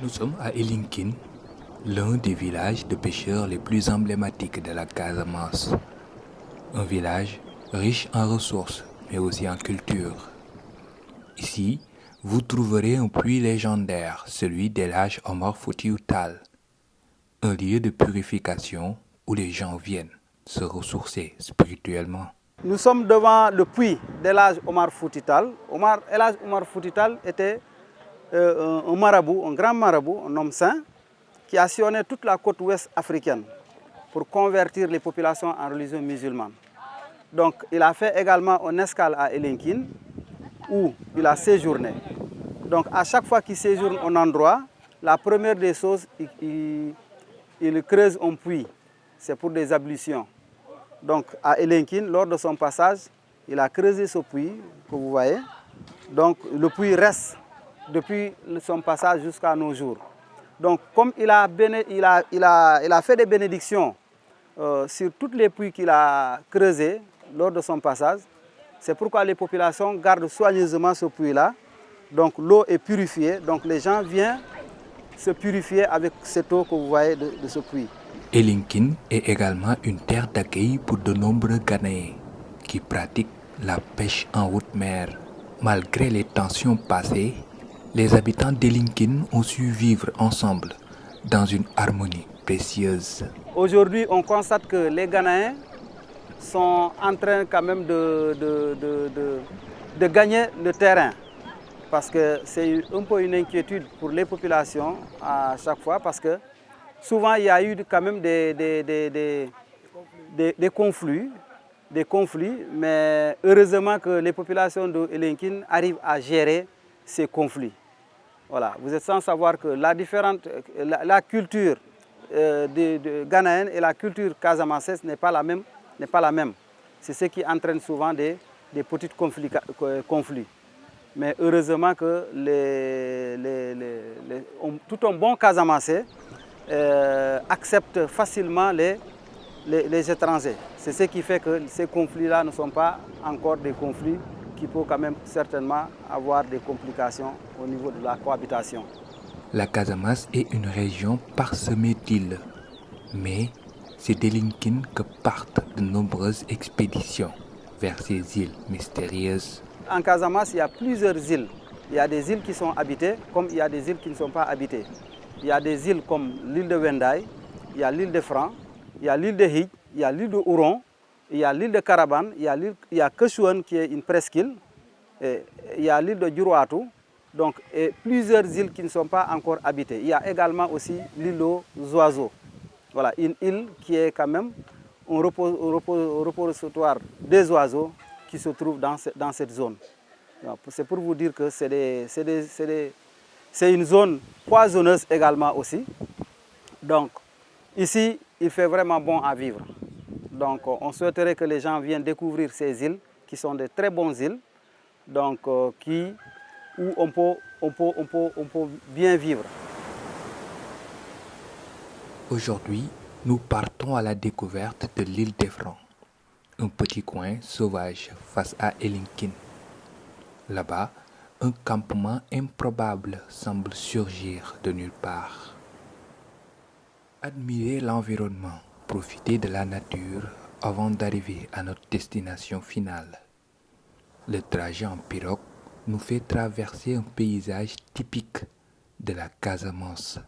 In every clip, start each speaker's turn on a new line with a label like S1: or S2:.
S1: Nous sommes à Elinkine, l'un des villages de pêcheurs les plus emblématiques de la Casamance. Un village riche en ressources, mais aussi en culture. Ici, vous trouverez un puits légendaire, celui d'El Hadj Omar Foutiyou Tall. Un lieu de purification où les gens viennent se ressourcer spirituellement.
S2: Nous sommes devant le puits d'El Hadj Omar Foutiyou Tall. El Hadj Omar Foutiyou Tall était un marabout, un grand marabout, un homme saint, qui a sillonné toute la côte ouest africaine pour convertir les populations en religion musulmane. Donc il a fait également une escale à Elinkine où il a séjourné. Donc à chaque fois qu'il séjourne un endroit, la première des choses, il creuse un puits. C'est pour des ablutions. Donc à Elinkine, lors de son passage, il a creusé ce puits que vous voyez. Donc le puits reste depuis son passage jusqu'à nos jours. Donc comme il a fait des bénédictions sur tous les puits qu'il a creusés lors de son passage, c'est pourquoi les populations gardent soigneusement ce puits-là. Donc l'eau est purifiée, donc les gens viennent se purifier avec cette eau que vous voyez de ce puits.
S1: Elinkine est également une terre d'accueil pour de nombreux Ghanéens qui pratiquent la pêche en haute mer. Malgré les tensions passées, les habitants d'Elinkine ont su vivre ensemble dans une harmonie précieuse.
S2: Aujourd'hui, on constate que les Ghanéens sont en train quand même de gagner le terrain. Parce que c'est un peu une inquiétude pour les populations à chaque fois, parce que souvent il y a eu quand même des conflits, mais heureusement que les populations de Elinkine arrivent à gérer ces conflits. Voilà. Vous êtes sans savoir que la culture ghanéenne et la culture casamançaise n'est pas la même. C'est ce qui entraîne souvent des petits conflits. Mais heureusement que tout un bon Casamançais accepte facilement les étrangers. C'est ce qui fait que ces conflits-là ne sont pas encore des conflits qui peuvent quand même certainement avoir des complications au niveau de la cohabitation.
S1: La Casamance est une région parsemée d'îles, mais c'est d'Elinkine que partent de nombreuses expéditions vers ces îles mystérieuses.
S2: En Casamance, il y a plusieurs îles. Il y a des îles qui sont habitées, comme il y a des îles qui ne sont pas habitées. Il y a des îles comme l'île de Wendaye, il y a l'île de Franc, il y a l'île de Hidj, il y a l'île de Ouron, il y a l'île de Carabane, il y a Kechouane qui est une presqu'île, et il y a l'île de Djurouatou, donc et plusieurs îles qui ne sont pas encore habitées. Il y a également aussi l'île aux oiseaux. Voilà, une île qui est quand même un repositoire des oiseaux qui se trouve dans cette zone. C'est pour vous dire que c'est une zone poissonneuse également aussi. Donc ici, il fait vraiment bon à vivre. Donc on souhaiterait que les gens viennent découvrir ces îles, qui sont de très bonnes îles, donc, où on peut bien vivre.
S1: Aujourd'hui, nous partons à la découverte de l'île des Francs, un petit coin sauvage face à Elinkine. Là-bas, un campement improbable semble surgir de nulle part. Admirez l'environnement, profitez de la nature avant d'arriver à notre destination finale. Le trajet en pirogue nous fait traverser un paysage typique de la Casamance.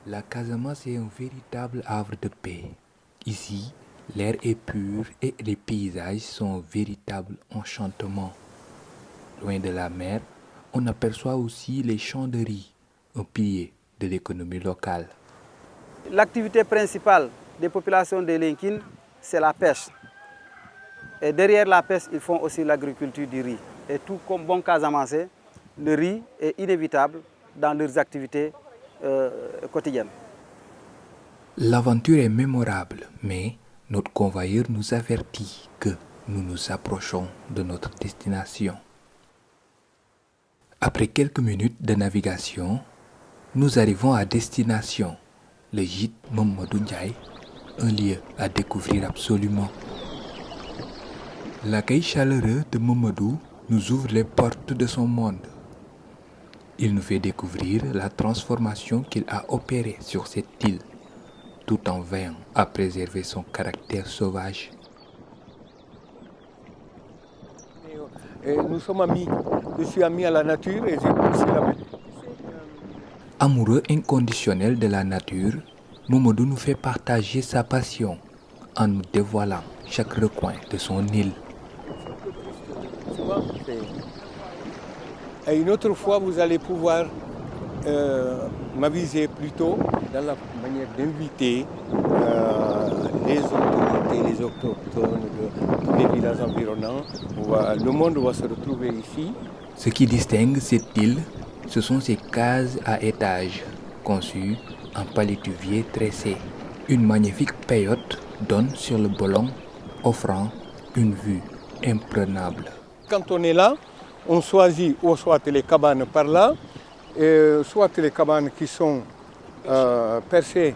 S1: La Casamance est un véritable havre de paix. Ici, l'air est pur et les paysages sont un véritable enchantement. Loin de la mer, on aperçoit aussi les champs de riz, un pilier de l'économie locale.
S2: L'activité principale des populations de Elinkine, c'est la pêche. Et derrière la pêche, ils font aussi l'agriculture du riz. Et tout comme bon Casamançais, le riz est inévitable dans leurs activités quotidiennes.
S1: L'aventure est mémorable, mais notre convoyeur nous avertit que nous nous approchons de notre destination. Après quelques minutes de navigation, nous arrivons à destination, le gîte Mamadou Ndiaye, un lieu à découvrir absolument. L'accueil chaleureux de Mamadou nous ouvre les portes de son monde. Il nous fait découvrir la transformation qu'il a opérée sur cette île, tout en veillant à préserver son caractère sauvage.
S3: Et nous sommes amis. Je suis ami à la nature et j'ai poussé la main.
S1: Amoureux inconditionnel de la nature, Momodou nous fait partager sa passion en nous dévoilant chaque recoin de son île.
S3: Et une autre fois, vous allez pouvoir m'aviser plutôt dans la manière d'inviter les autorités, les autochtones de tous les villages environnants. Le monde va se retrouver ici.
S1: Ce qui distingue cette île, ce sont ses cases à étages, conçues en palétuvier tressé. Une magnifique paillote donne sur le Bolon, offrant une vue imprenable.
S3: Quand on est là, on choisit ou soit les cabanes par là, soit les cabanes qui sont percées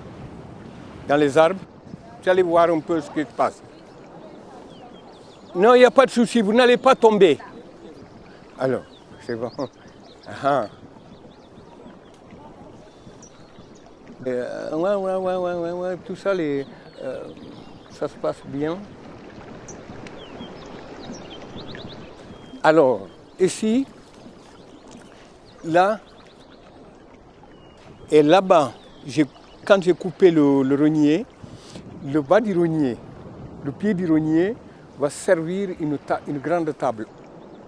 S3: dans les arbres. Vous allez voir un peu ce qui se passe. Non, il n'y a pas de souci, vous n'allez pas tomber. Alors, c'est bon. Ah. Ouais, tout ça, ça se passe bien. Alors, ici, là, et là-bas, quand j'ai coupé le rognier, le bas du rognier, le pied du rognier va servir une grande table.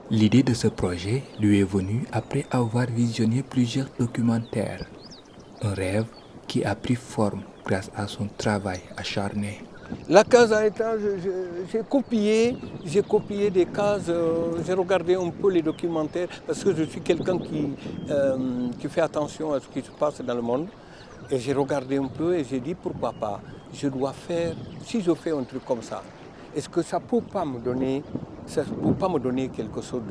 S1: L'idée de ce projet lui est venue après avoir visionné plusieurs documentaires. Un rêve qui a pris forme grâce à son travail acharné.
S3: La case à étage, j'ai copié des cases, j'ai regardé un peu les documentaires parce que je suis quelqu'un qui fait attention à ce qui se passe dans le monde. Et j'ai regardé un peu et j'ai dit pourquoi pas, je dois faire, si je fais un truc comme ça, est-ce que ça ne peut pas me donner quelque chose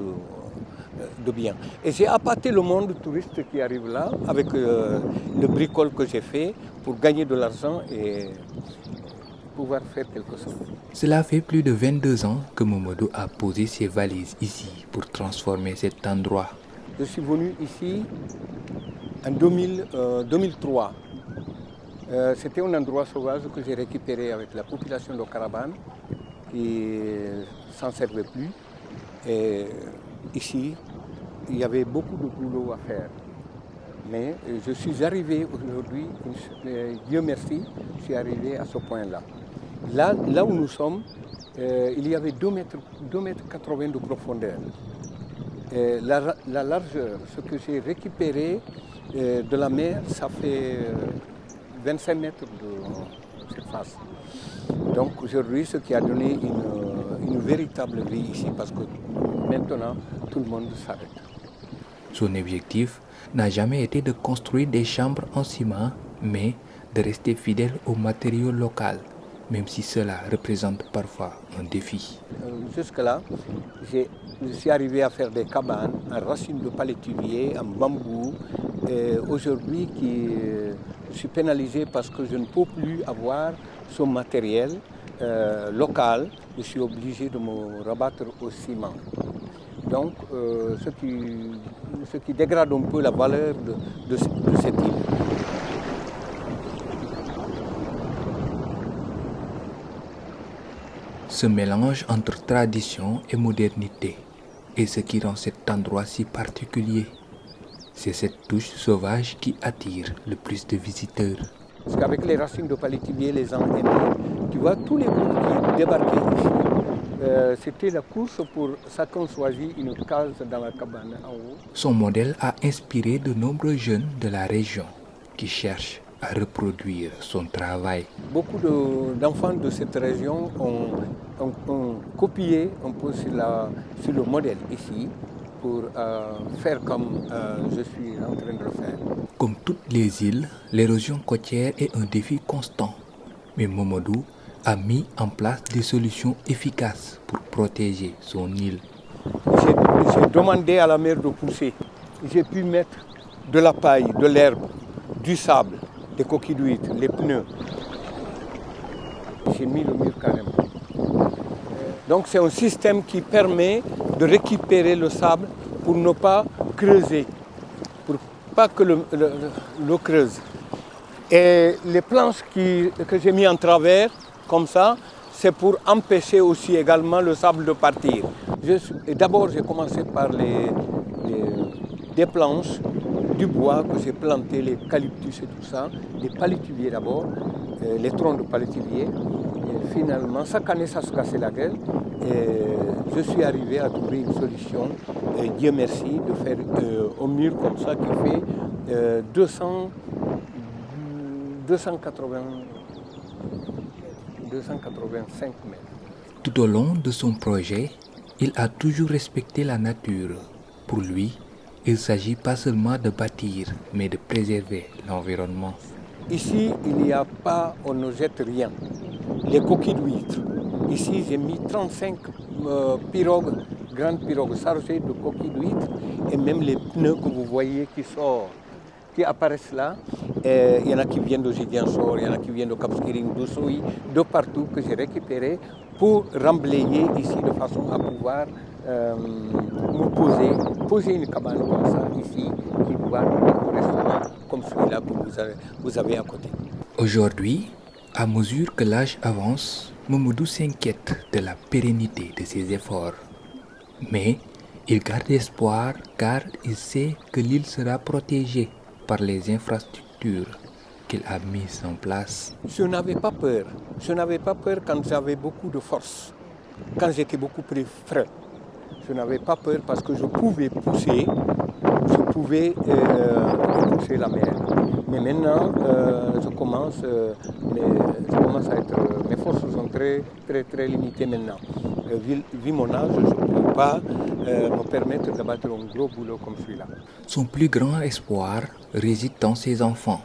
S3: de bien. Et j'ai appâté le monde touriste qui arrive là avec le bricole que j'ai fait pour gagner de l'argent et pouvoir faire quelque chose.
S1: Cela fait plus de 22 ans que Momodou a posé ses valises ici pour transformer cet endroit.
S3: Je suis venu ici en 2003. C'était un endroit sauvage que j'ai récupéré avec la population de Caravane qui ne s'en servait plus. Et ici, il y avait beaucoup de boulot à faire. Mais je suis arrivé aujourd'hui, Dieu merci, je suis arrivé à ce point-là. Là où nous sommes, il y avait 2,80 m de profondeur. La largeur, ce que j'ai récupéré de la mer, ça fait 25 mètres de surface. Donc aujourd'hui, ce qui a donné une véritable vie ici, parce que maintenant, tout le monde s'arrête.
S1: Son objectif n'a jamais été de construire des chambres en ciment, mais de rester fidèle aux matériaux locaux, même si cela représente parfois un défi.
S3: Jusque-là, je suis arrivé à faire des cabanes en racines de palétuvier, en bambou. Aujourd'hui, je suis pénalisé parce que je ne peux plus avoir ce matériel local. Je suis obligé de me rabattre au ciment. Donc, ce qui dégrade un peu la valeur de cette île.
S1: Ce mélange entre tradition et modernité est ce qui rend cet endroit si particulier. C'est cette touche sauvage qui attire le plus de visiteurs.
S3: Parce qu'avec les racines de palétuvier, les gens aimaient. Tu vois, tous les groupes qui débarquaient ici, c'était la course pour chacun choisir une case dans la cabane en haut.
S1: Son modèle a inspiré de nombreux jeunes de la région qui cherchent à reproduire son travail.
S3: Beaucoup d'enfants de cette région ont copié un peu sur le modèle ici pour faire comme je suis en train de le faire.
S1: Comme toutes les îles, l'érosion côtière est un défi constant. Mais Momodou a mis en place des solutions efficaces pour protéger son île.
S3: J'ai demandé à la mer de pousser. J'ai pu mettre de la paille, de l'herbe, du sable, des coquilles d'huîtres, les pneus. J'ai mis le mur carrément. Donc c'est un système qui permet de récupérer le sable pour ne pas creuser, pour pas que l'eau creuse. Et les planches que j'ai mis en travers, comme ça, c'est pour empêcher aussi également le sable de partir. D'abord, j'ai commencé par des planches, du bois que j'ai planté, les eucalyptus et tout ça, des palétuviers d'abord, les troncs de palétuviers. Et finalement, chaque année, ça se cassait la gueule. Et je suis arrivé à trouver une solution, et Dieu merci, de faire un mur comme ça qui fait 285 mètres.
S1: Tout au long de son projet, il a toujours respecté la nature. Pour lui, il ne s'agit pas seulement de bâtir, mais de préserver l'environnement.
S3: Ici, il n'y a pas, on ne jette rien. Les coquilles d'huîtres. Ici, j'ai mis 35 pirogues, grandes pirogues chargées de coquilles d'huîtres, et même les pneus que vous voyez qui apparaissent là. Il y en a qui viennent de Ziguinchor, il y en a qui viennent de Cap Skirring, d'Oussouye, de partout que j'ai récupéré pour remblayer ici de façon à pouvoir me poser une cabane comme ça ici qui va au restaurant comme celui-là que vous avez à côté.
S1: Aujourd'hui, à mesure que l'âge avance, Mamadou s'inquiète de la pérennité de ses efforts. Mais il garde espoir car il sait que l'île sera protégée par les infrastructures qu'il a mises en place.
S3: Je n'avais pas peur. Je n'avais pas peur quand j'avais beaucoup de force, quand j'étais beaucoup plus frais. Je n'avais pas peur parce que je pouvais pousser la mer. Mais maintenant, mes forces sont très limitées maintenant. Vu mon âge, je ne peux pas me permettre d'abattre un gros boulot comme celui-là.
S1: Son plus grand espoir réside dans ses enfants,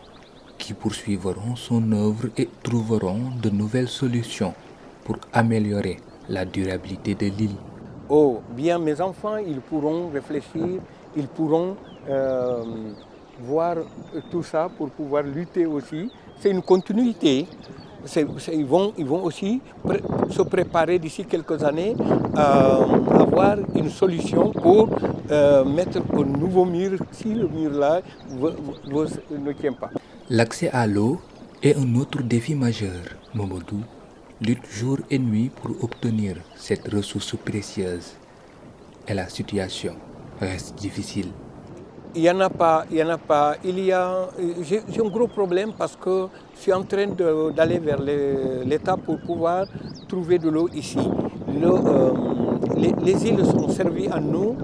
S1: qui poursuivront son œuvre et trouveront de nouvelles solutions pour améliorer la durabilité de l'île.
S3: Oh, bien, mes enfants, ils pourront réfléchir, ils pourront voir tout ça pour pouvoir lutter aussi. C'est une continuité. Ils vont aussi se préparer d'ici quelques années à avoir une solution pour mettre un nouveau mur si le mur-là ne tient pas.
S1: L'accès à l'eau est un autre défi majeur. Mamadou lutte jour et nuit pour obtenir cette ressource précieuse. Et la situation reste difficile.
S3: Il n'y en a pas. J'ai un gros problème parce que je suis en train d'aller vers l'État pour pouvoir trouver de l'eau ici. Les îles sont servies en eau,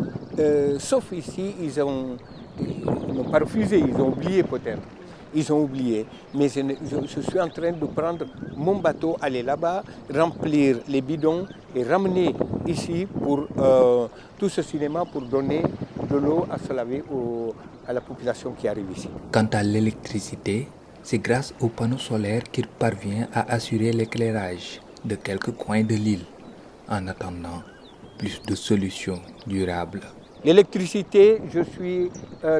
S3: sauf ici, ils n'ont pas refusé, ils ont oublié peut-être. Ils ont oublié, mais je suis en train de prendre mon bateau, aller là-bas, remplir les bidons et ramener ici pour tout ce cinéma pour donner de l'eau à se laver à la population qui arrive ici.
S1: Quant à l'électricité, c'est grâce aux panneaux solaires qu'il parvient à assurer l'éclairage de quelques coins de l'île, en attendant plus de solutions durables.
S3: L'électricité, je suis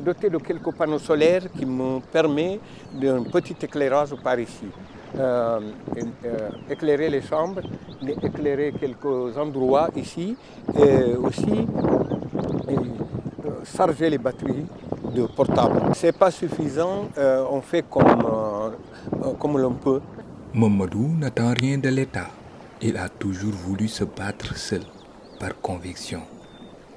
S3: doté de quelques panneaux solaires qui me permettent d'un petit éclairage par ici. Éclairer les chambres, éclairer quelques endroits ici, et aussi charger les batteries de portable. Ce n'est pas suffisant, on fait comme l'on peut.
S1: Mamadou n'attend rien de l'État. Il a toujours voulu se battre seul, par conviction,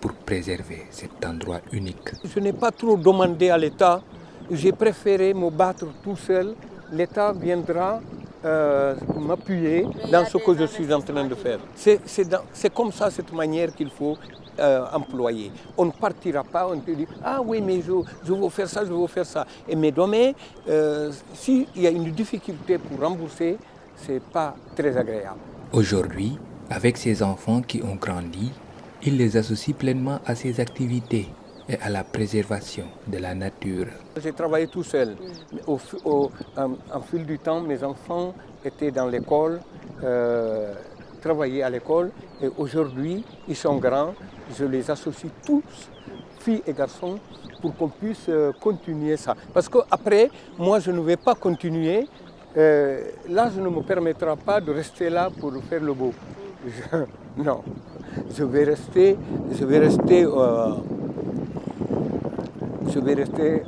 S1: pour préserver cet endroit unique.
S3: Je n'ai pas trop demandé à l'État. J'ai préféré me battre tout seul. L'État viendra m'appuyer dans ce que je suis en train de faire. C'est comme ça, cette manière qu'il faut employer. On ne partira pas, on te dit « Ah oui, mais je veux faire ça, je veux faire ça ». Mais demain, s'il y a une difficulté pour rembourser, ce n'est pas très agréable.
S1: Aujourd'hui, avec ses enfants qui ont grandi, il les associe pleinement à ses activités et à la préservation de la nature.
S3: J'ai travaillé tout seul. En fil du temps, mes enfants étaient dans l'école, travaillaient à l'école. Et aujourd'hui, ils sont grands. Je les associe tous, filles et garçons, pour qu'on puisse continuer ça. Parce qu'après, moi, je ne vais pas continuer. Là, je ne me permettra pas de rester là pour faire le beau. Non, je vais rester je vais rester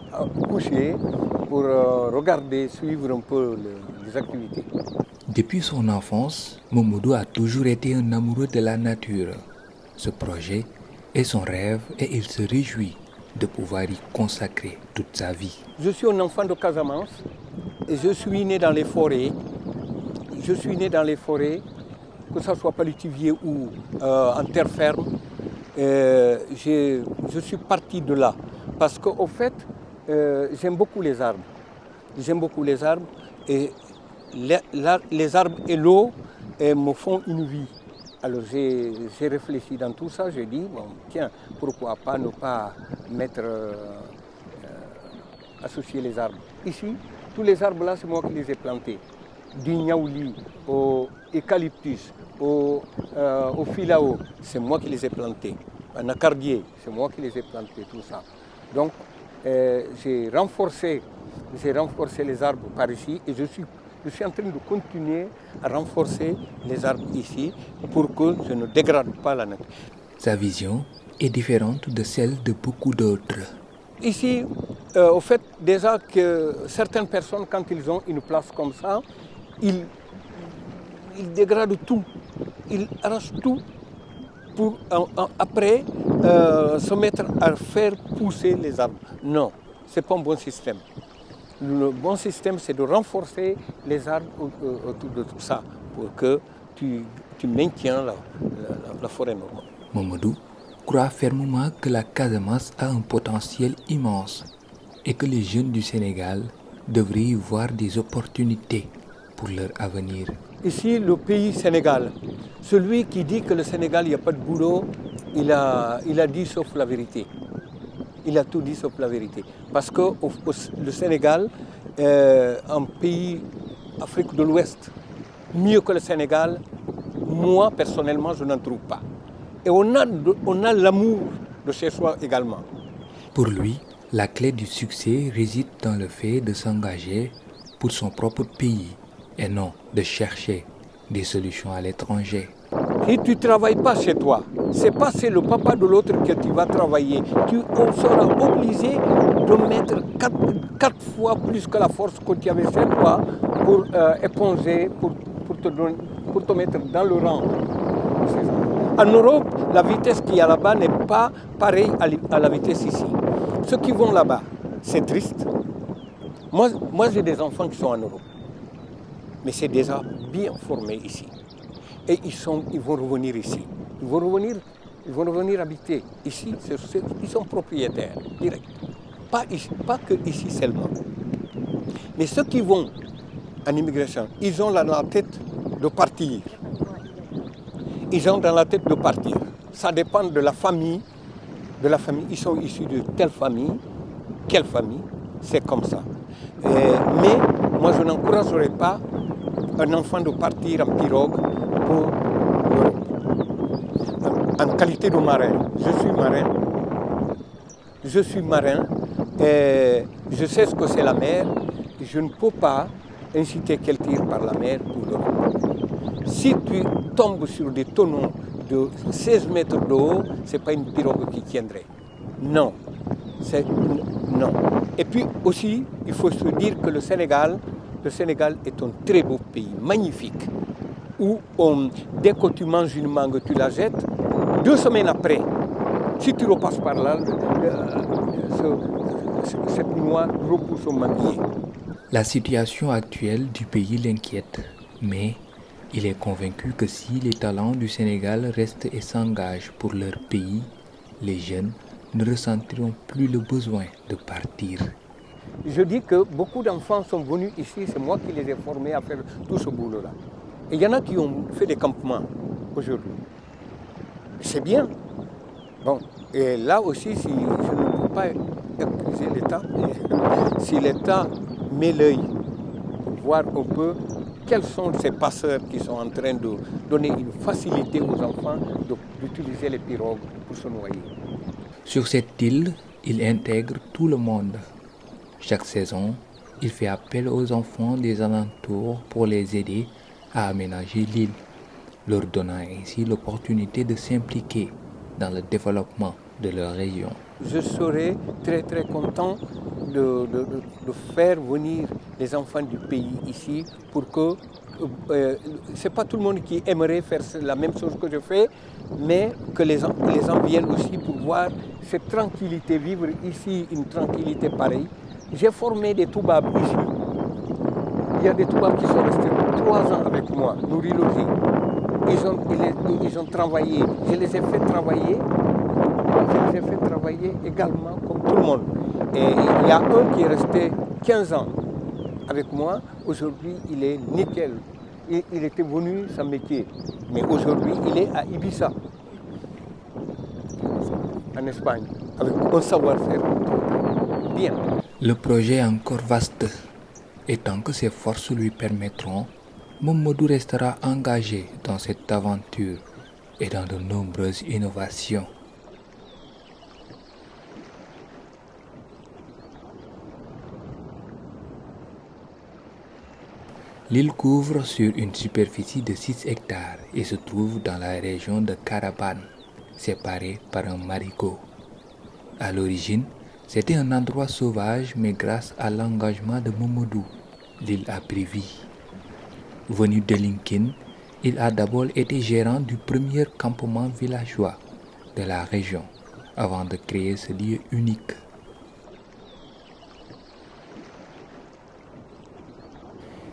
S3: couché pour regarder, suivre un peu les activités.
S1: Depuis son enfance, Mamadou a toujours été un amoureux de la nature. Ce projet est son rêve et il se réjouit de pouvoir y consacrer toute sa vie.
S3: Je suis un enfant de Casamance et je suis né dans les forêts. Je suis né dans les forêts, que ce soit palutivier ou en terre ferme. Je suis parti de là parce qu'au fait, j'aime beaucoup les arbres. J'aime beaucoup les arbres et les arbres et l'eau me font une vie. Alors j'ai réfléchi dans tout ça, j'ai dit, bon, tiens, pourquoi pas ne pas associer les arbres. Ici, tous les arbres là, c'est moi qui les ai plantés. Du niaouli au eucalyptus, au filao, c'est moi qui les ai plantés. Un accardier, c'est moi qui les ai plantés, tout ça. Donc, j'ai renforcé les arbres par ici et je suis en train de continuer à renforcer les arbres ici pour que je ne dégrade pas la nature.
S1: Sa vision est différente de celle de beaucoup d'autres.
S3: Ici, au fait, déjà que certaines personnes, quand ils ont une place comme ça, ils dégradent tout, ils arrachent tout pour après se mettre à faire pousser les arbres. Non, ce n'est pas un bon système. Le bon système, c'est de renforcer les arbres autour de tout ça pour que tu maintiens la forêt normale.
S1: Mamadou croit fermement que la Casamance a un potentiel immense et que les jeunes du Sénégal devraient y voir des opportunités pour leur avenir.
S3: Ici, le pays Sénégal, celui qui dit que le Sénégal, il n'y a pas de boulot, il a dit sauf la vérité. Il a tout dit sauf la vérité. Parce que le Sénégal, un pays Afrique de l'Ouest, mieux que le Sénégal, moi personnellement, je n'en trouve pas. Et on a l'amour de chez soi également.
S1: Pour lui, la clé du succès réside dans le fait de s'engager pour son propre pays et non de chercher des solutions à l'étranger.
S3: Si tu ne travailles pas chez toi, c'est pas c'est le papa de l'autre que tu vas travailler. On sera obligé de mettre 4 fois plus que la force que tu avais chez toi pour éponger, pour te mettre dans le rang. En Europe, la vitesse qu'il y a là-bas n'est pas pareille à la vitesse ici. Ceux qui vont là-bas, c'est triste. Moi j'ai des enfants qui sont en Europe, mais c'est déjà bien formé ici. Et ils vont revenir ici. Ils vont revenir habiter ici. Ils sont propriétaires directs. Pas que ici seulement. Mais ceux qui vont en immigration, ils ont dans la tête de partir. Ils ont dans la tête de partir. Ça dépend de la famille. Ils sont issus de telle famille, quelle famille, c'est comme ça. Mais moi, je n'encouragerai pas un enfant de partir en pirogue pour en qualité de marin. Je suis marin et je sais ce que c'est la mer. Je ne peux pas inciter quelqu'un par la mer pour l'Europe. Si tu tombes sur des tonneaux de 16 mètres de haut, ce n'est pas une pirogue qui tiendrait. Non. Non. Et puis aussi, il faut se dire que le Sénégal est un très beau pays, magnifique, où dès que tu manges une mangue, tu la jettes. 2 semaines après, si tu repasses par là, cette noix repousse au manguier.
S1: La situation actuelle du pays l'inquiète, mais il est convaincu que si les talents du Sénégal restent et s'engagent pour leur pays, les jeunes ne ressentiront plus le besoin de partir.
S3: Je dis que beaucoup d'enfants sont venus ici, c'est moi qui les ai formés à faire tout ce boulot-là. Et il y en a qui ont fait des campements aujourd'hui. C'est bien. Bon, et là aussi, si je ne peux pas accuser l'État, si l'État met l'œil pour voir un peu quels sont ces passeurs qui sont en train de donner une facilité aux enfants d'utiliser les pirogues pour se noyer.
S1: Sur cette île, il intègre tout le monde. Chaque saison, il fait appel aux enfants des alentours pour les aider à aménager l'île, leur donnant ainsi l'opportunité de s'impliquer dans le développement de leur région.
S3: Je serais très très content de faire venir les enfants du pays ici pour que c'est pas tout le monde qui aimerait faire la même chose que je fais, mais que les gens viennent aussi pour voir cette tranquillité, vivre ici une tranquillité pareille. J'ai formé des Toubabs ici. Il y a des Toubabs qui sont restés 3 ans avec moi, nourris logis. Ils ont travaillé. Je les ai fait travailler également comme tout le monde. Et il y a un qui est resté 15 ans avec moi. Aujourd'hui, il est nickel. Il était venu son métier. Mais aujourd'hui, il est à Ibiza, en Espagne, avec un savoir-faire bien.
S1: Le projet est encore vaste. Et tant que ses forces lui permettront, Mamadou restera engagé dans cette aventure et dans de nombreuses innovations. L'île couvre sur une superficie de 6 hectares et se trouve dans la région de Carabane, séparée par un marigot. À l'origine, c'était un endroit sauvage, mais grâce à l'engagement de Mamadou, l'île a pris vie. Venu de Lincoln, il a d'abord été gérant du premier campement villageois de la région avant de créer ce lieu unique.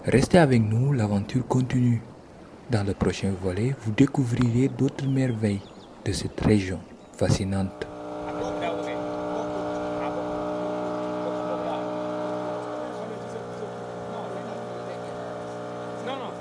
S1: Restez avec nous, l'aventure continue. Dans le prochain volet, vous découvrirez d'autres merveilles de cette région fascinante.
S4: Non, non,